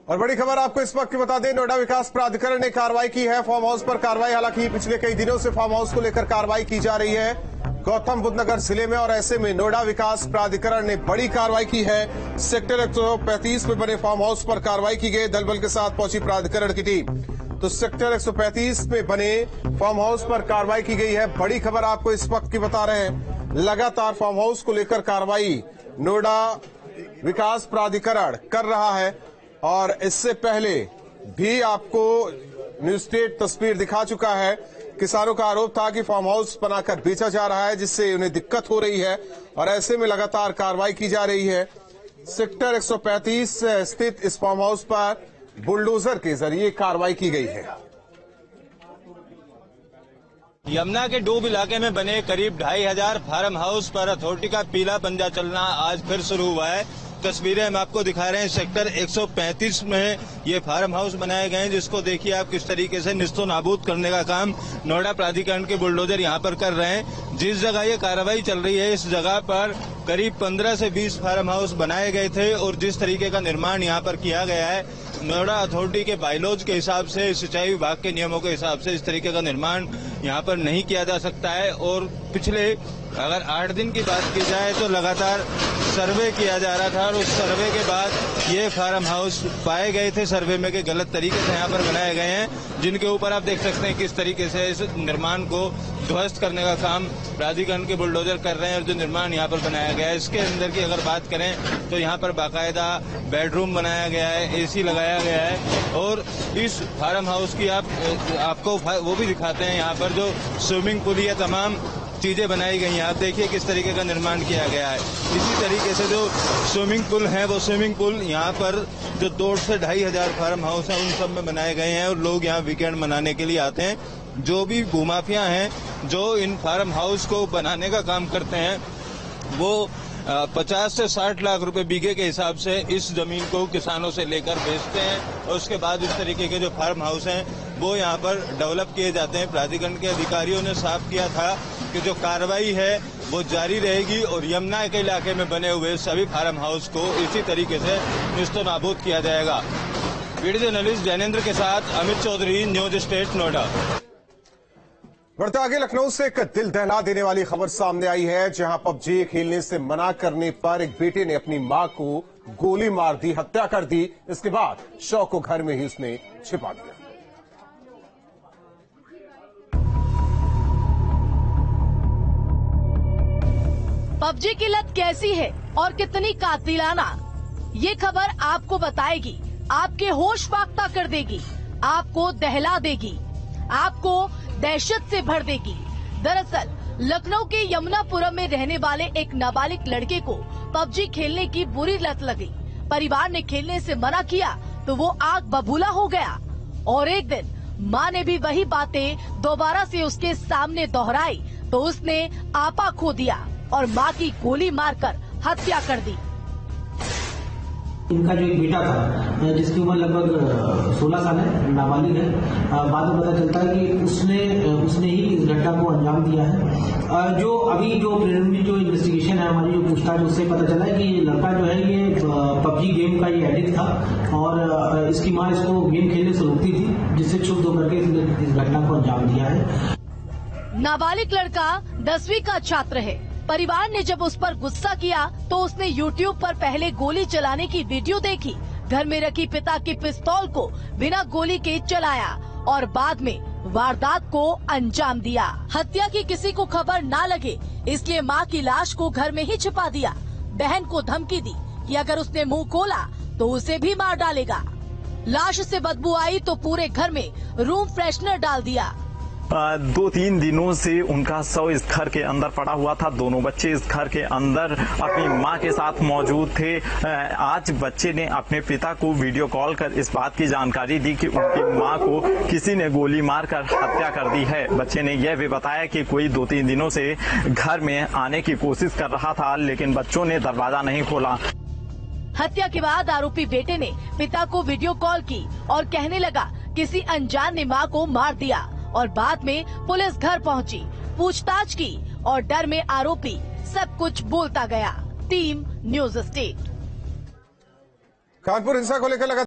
और बड़ी खबर आपको इस वक्त की बता दें, नोएडा विकास प्राधिकरण ने कार्रवाई की है फार्म हाउस पर कार्रवाई। हालांकि पिछले कई दिनों से फार्म हाउस को लेकर कार्रवाई की जा रही है गौतम बुद्ध नगर जिले में, और ऐसे में नोएडा विकास प्राधिकरण ने बड़ी कार्रवाई की है। सेक्टर 135 में बने फार्म हाउस पर कार्रवाई की गई। दलबल के साथ पहुंची प्राधिकरण की टीम। तो सेक्टर 135 में बने फार्म हाउस पर कार्रवाई की गई है। बड़ी खबर आपको इस वक्त की बता रहे हैं, लगातार फार्म हाउस को लेकर कार्रवाई नोएडा विकास प्राधिकरण कर रहा है। और इससे पहले भी आपको न्यूज स्टेट तस्वीर दिखा चुका है। किसानों का आरोप था कि फार्म हाउस बनाकर बेचा जा रहा है, जिससे उन्हें दिक्कत हो रही है, और ऐसे में लगातार कार्रवाई की जा रही है। सेक्टर 135 स्थित इस फार्म हाउस पर बुलडोजर के जरिए कार्रवाई की गई है। यमुना के डूब इलाके में बने करीब 2500 फार्म हाउस पर अथॉरिटी का पीला पंजा चलना आज फिर शुरू हुआ है। तस्वीरें हम आपको दिखा रहे हैं। सेक्टर 135 में ये फार्म हाउस बनाए गए हैं, जिसको देखिए आप किस तरीके से निस्तो नाबूद करने का काम नोएडा प्राधिकरण के बुलडोजर यहाँ पर कर रहे हैं। जिस जगह ये कार्रवाई चल रही है, इस जगह पर करीब 15 से 20 फार्म हाउस बनाए गए थे, और जिस तरीके का निर्माण यहाँ पर किया गया है, नोएडा अथॉरिटी के बायलॉज के हिसाब से, सिंचाई विभाग के नियमों के हिसाब से इस तरीके का निर्माण यहाँ पर नहीं किया जा सकता है। और पिछले अगर 8 दिन की बात की जाए तो लगातार सर्वे किया जा रहा था, और उस सर्वे के बाद ये फार्म हाउस पाए गए थे सर्वे में कि गलत तरीके से यहाँ पर बनाए गए हैं, जिनके ऊपर आप देख सकते हैं किस तरीके से इस निर्माण को ध्वस्त करने का काम प्राधिकरण के बुलडोजर कर रहे हैं। और जो निर्माण यहाँ पर बनाया गया है, इसके अंदर की अगर बात करें तो यहाँ पर बाकायदा बेडरूम बनाया गया है, एसी लगाया गया है, और इस फार्म हाउस की आपको वो भी दिखाते हैं। यहाँ पर जो स्विमिंग पूल या तमाम चीजें बनाई गई हैं, आप देखिए किस तरीके का निर्माण किया गया है। इसी तरीके से जो स्विमिंग पूल है, वो स्विमिंग पूल यहाँ पर जो 2 से 2500 फार्म हाउस हैं, उन सब में बनाए गए हैं, और लोग यहाँ वीकेंड मनाने के लिए आते हैं। जो भी भूमाफिया हैं जो इन फार्म हाउस को बनाने का काम करते हैं, वो 50 से 60 लाख रुपए बीघे के हिसाब से इस जमीन को किसानों से लेकर बेचते हैं, और उसके बाद इस तरीके के जो फार्म हाउस हैं वो यहाँ पर डेवलप किए जाते हैं। प्राधिकरण के अधिकारियों ने साफ किया था कि जो कार्रवाई है वो जारी रहेगी, और यमुना के इलाके में बने हुए सभी फार्म हाउस को इसी तरीके से निस्तो नाबूद किया जाएगा। वीडियो जर्नलिस्ट जैनेन्द्र के साथ अमित चौधरी, न्यूज स्टेट नोएडा। बढ़ते आगे, लखनऊ से एक दिल दहला देने वाली खबर सामने आई है, जहां पबजी खेलने से मना करने पर एक बेटे ने अपनी मां को गोली मार दी, हत्या कर दी। इसके बाद शव को घर में ही उसने छिपा दिया। पबजी की लत कैसी है और कितनी कातिलाना, ये खबर आपको बताएगी, आपके होश फाख्ता कर देगी, आपको दहला देगी, आपको दहशत से भर देगी। दरअसल लखनऊ के यमुनापुरम में रहने वाले एक नाबालिग लड़के को पबजी खेलने की बुरी लत लगी। परिवार ने खेलने से मना किया तो वो आग बबूला हो गया, और एक दिन माँ ने भी वही बातें दोबारा से उसके सामने दोहराई तो उसने आपा खो दिया और मां की गोली मारकर हत्या कर दी। इनका जो एक बेटा था, जिसकी उम्र लगभग 16 साल है, नाबालिग है, बाद में पता चलता है कि उसने ही इस घटना को अंजाम दिया है। जो अभी जो प्रिलिमिनरी जो इन्वेस्टिगेशन है, हमारी जो पूछताछ, उससे पता चला है कि लड़का जो है ये पबजी गेम का ये एडिक्ट था, और इसकी माँ इसको गेम खेलने से रोकती थी, जिससे क्षुब्ध होकर के इसने इस घटना को अंजाम दिया है। नाबालिग लड़का 10वीं का छात्र है। परिवार ने जब उस पर गुस्सा किया तो उसने YouTube पर पहले गोली चलाने की वीडियो देखी, घर में रखी पिता की पिस्तौल को बिना गोली के चलाया, और बाद में वारदात को अंजाम दिया। हत्या की किसी को खबर ना लगे, इसलिए मां की लाश को घर में ही छिपा दिया। बहन को धमकी दी कि अगर उसने मुंह खोला तो उसे भी मार डालेगा। लाश से बदबू आई तो पूरे घर में रूम फ्रेशनर डाल दिया। 2-3 दिनों से उनका शव इस घर के अंदर पड़ा हुआ था। दोनों बच्चे इस घर के अंदर अपनी मां के साथ मौजूद थे। आज बच्चे ने अपने पिता को वीडियो कॉल कर इस बात की जानकारी दी कि उनकी मां को किसी ने गोली मारकर हत्या कर दी है। बच्चे ने यह भी बताया कि कोई 2-3 दिनों से घर में आने की कोशिश कर रहा था, लेकिन बच्चों ने दरवाजा नहीं खोला। हत्या के बाद आरोपी बेटे ने पिता को वीडियो कॉल की और कहने लगा किसी अनजान ने मां को मार दिया, और बाद में पुलिस घर पहुंची, पूछताछ की, और डर में आरोपी सब कुछ बोलता गया। Team news state. कानपुर हिंसा को लेकर